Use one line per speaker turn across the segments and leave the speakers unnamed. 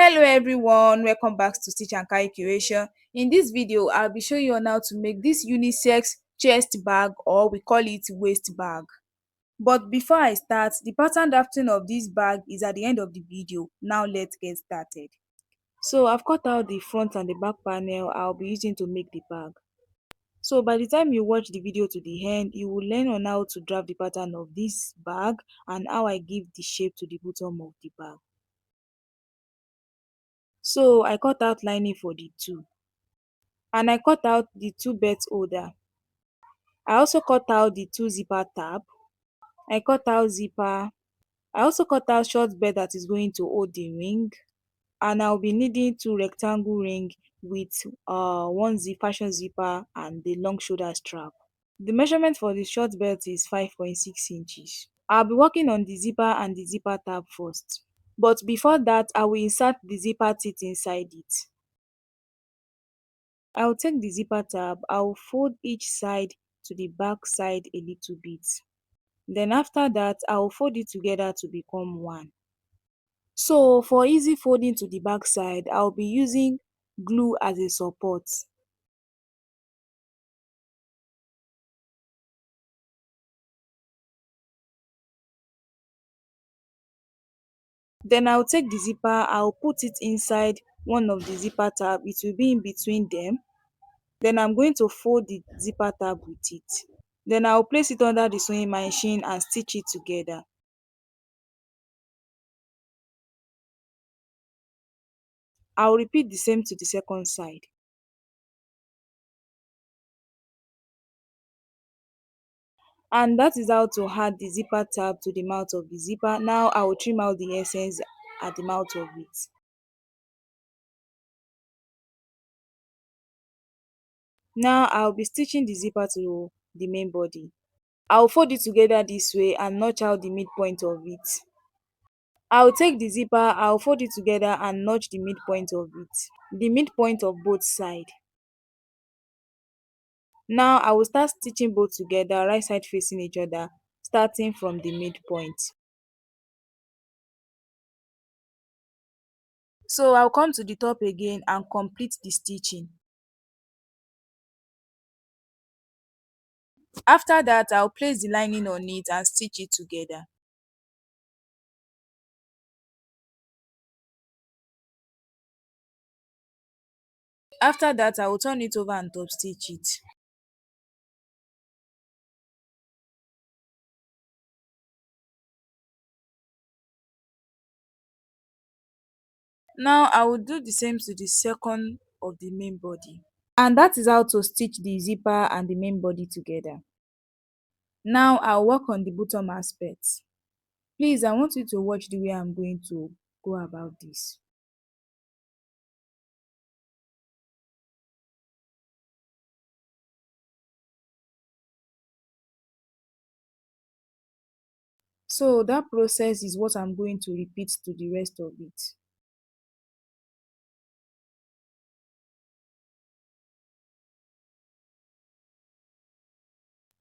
Hello everyone, welcome back to Stitch and Carry Curation. In this video, I'll be showing you on how to make this unisex chest bag, or we call it waist bag. But before I start, the pattern drafting of this bag is at the end of the video. Now let's get started. So I've cut out the front and the back panel I'll be using to make the bag. So by the time you watch the video to the end, you will learn on how to draft the pattern of this bag and how I give the shape to the bottom of the bag. So I cut out lining for the two, and I cut out the two belt holder. I also cut out the two zipper tab. I cut out zipper. I also cut out short belt that is going to hold the ring, and I'll be needing two rectangle ring with one fashion zipper and the long shoulder strap. The measurement for the short belt is 5.6 inches. I'll be working on the zipper and the zipper tab first. But before that, I will insert the zipper teeth inside it. I'll take the zipper tab, I'll fold each side to the back side a little bit. Then after that, I'll fold it together to become one. So for easy folding to the back side, I'll be using glue as a support. Then I'll take the zipper, I'll put it inside one of the zipper tab, it will be in between them. Then I'm going to fold the zipper tab with it. Then I'll place it under the sewing machine and stitch it together. I'll repeat the same to the second side. And that is how to add the zipper tab to the mouth of the zipper. Now I will trim out the essence at the mouth of it. Now I'll be stitching the zipper to the main body. I'll fold it together this way and notch out the midpoint of it. I'll take the zipper, I'll fold it together and notch the midpoint of it, the midpoint of both sides. Now I will start stitching both together, right side facing each other, starting from the midpoint. So I'll come to the top again and complete the stitching. After that, I'll place the lining on it and stitch it together. After that, I will turn it over and top stitch it. Now I will do the same to the second of the main body. And that is how to stitch the zipper and the main body together. Now I'll work on the bottom aspect. Please, I want you to watch the way I'm going to go about this. So that process is what I'm going to repeat to the rest of it.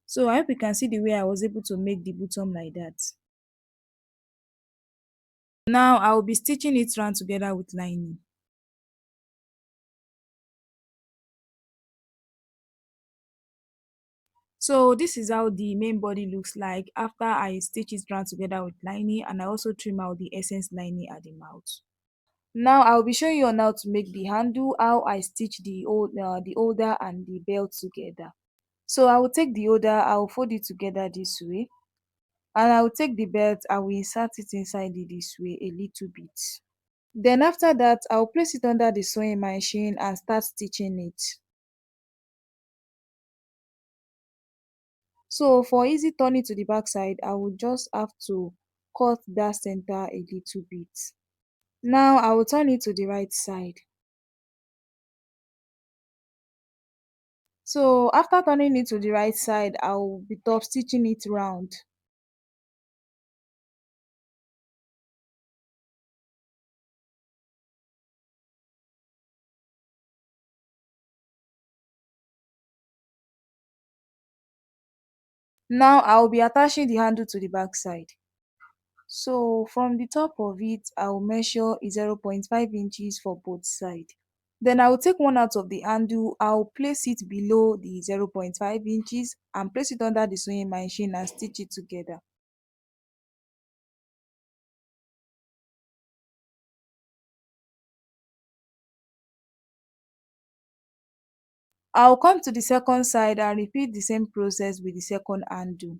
So I hope you can see the way I was able to make the bottom like that. Now I will be stitching it round together with lining. So this is how the main body looks like after I stitch it round together with lining, and I also trim out the essence lining at the mouth. Now I'll be showing you on how to make the handle, how I stitch the holder and the belt together. So I will take the holder, I will fold it together this way, and I will take the belt, I will insert it inside it this way a little bit. Then after that, I will place it under the sewing machine and start stitching it. So for easy turning to the back side, I will just have to cut that center a little bit. Now I will turn it to the right side. So after turning it to the right side, I will be top stitching it round. Now I will be attaching the handle to the back side. So from the top of it, I will measure 0.5 inches for both sides. Then I will take one out of the handle, I will place it below the 0.5 inches and place it under the sewing machine and stitch it together. I will come to the second side and repeat the same process with the second handle.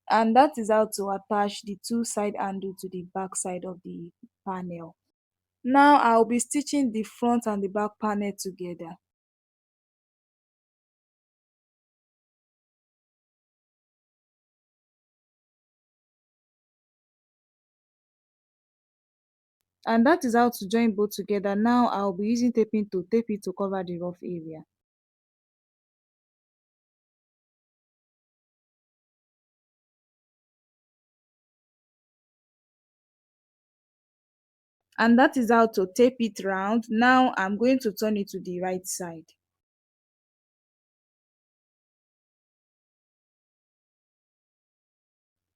And that is how to attach the two side handle to the back side of the panel. Now I will be stitching the front and the back panel together. And that is how to join both together. Now I will be using taping to tape it to cover the rough area. And that is how to tape it round. Now I'm going to turn it to the right side.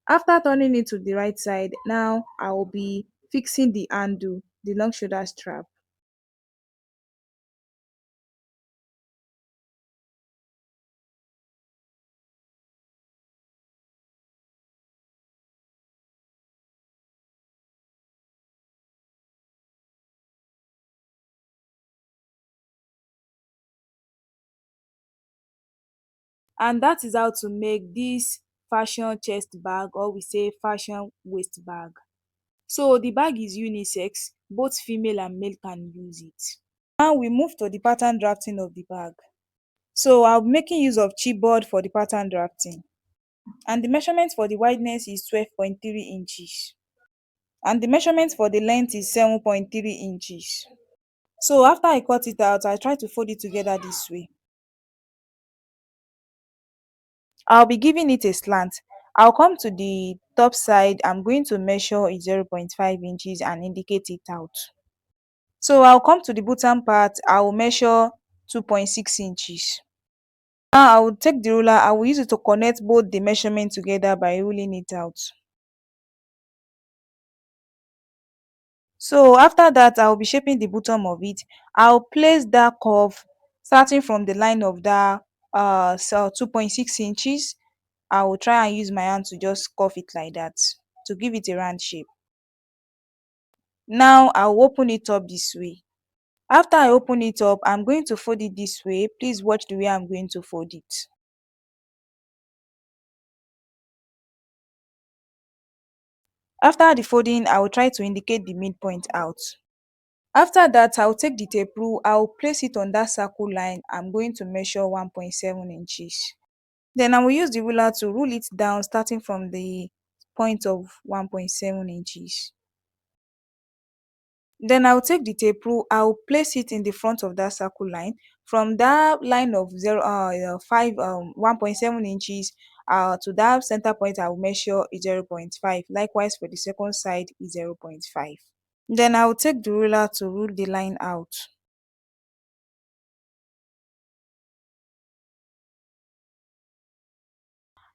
After turning it to the right side, now I will be fixing the handle, the long shoulder strap. And that is how to make this fashion chest bag, or we say fashion waist bag. So the bag is unisex, both female and male can use it. Now we move to the pattern drafting of the bag. So I'll be making use of chipboard for the pattern drafting. And the measurement for the wideness is 12.3 inches. And the measurement for the length is 7.3 inches. So after I cut it out, I try to fold it together this way. I'll be giving it a slant. I'll come to the top side. I'm going to measure is 0.5 inches and indicate it out. So I'll come to the bottom part. I will measure 2.6 inches. Now I will take the ruler. I will use it to connect both the measurement together by ruling it out. So after that, I will be shaping the bottom of it. I'll place that curve starting from the line of that 2.6 inches. I will try and use my hand to just curve it like that to give it a round shape. Now I will open it up this way. After I open it up, I'm going to fold it this way. Please watch the way I'm going to fold it. After the folding, I will try to indicate the midpoint out. After that, I will take the tape rule. I will place it on that circle line. I'm going to measure 1.7 inches. Then I will use the ruler to rule it down starting from the point of 1.7 inches. Then I will take the tape rule, I will place it in the front of that circle line. From that line of 1.7 inches to that center point, I will measure is 0.5. Likewise for the second side is 0.5. Then I will take the ruler to rule the line out.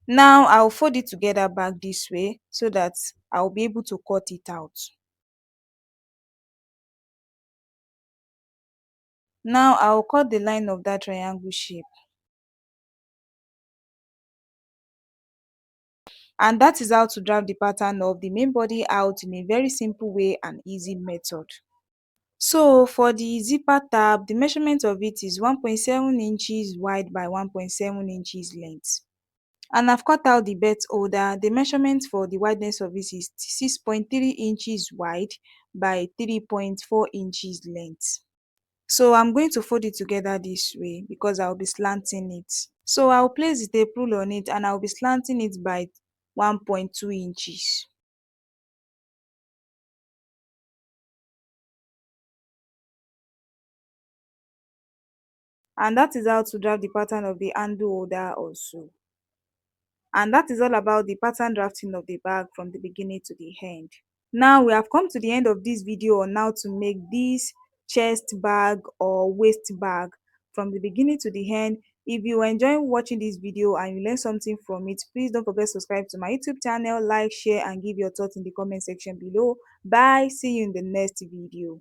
Now I will fold it together back this way so that I will be able to cut it out. Now I will cut the line of that triangle shape. And that is how to draft the pattern of the main body out in a very simple way and easy method. So for the zipper tab, the measurement of it is 1.7 inches wide by 1.7 inches length. And I've cut out the belt holder. The measurement for the wideness of it is 6.3 inches wide by 3.4 inches length. So I'm going to fold it together this way because I'll be slanting it. So I'll place the tape rule on it and I'll be slanting it by 1.2 inches. And that is how to draft the pattern of the handle holder also. And that is all about the pattern drafting of the bag from the beginning to the end. Now we have come to the end of this video on how to make this chest bag or waist bag from the beginning to the end. If you enjoy watching this video and you learn something from it, please don't forget to subscribe to my YouTube channel, like, share, and give your thoughts in the comment section below. Bye. See you in the next video.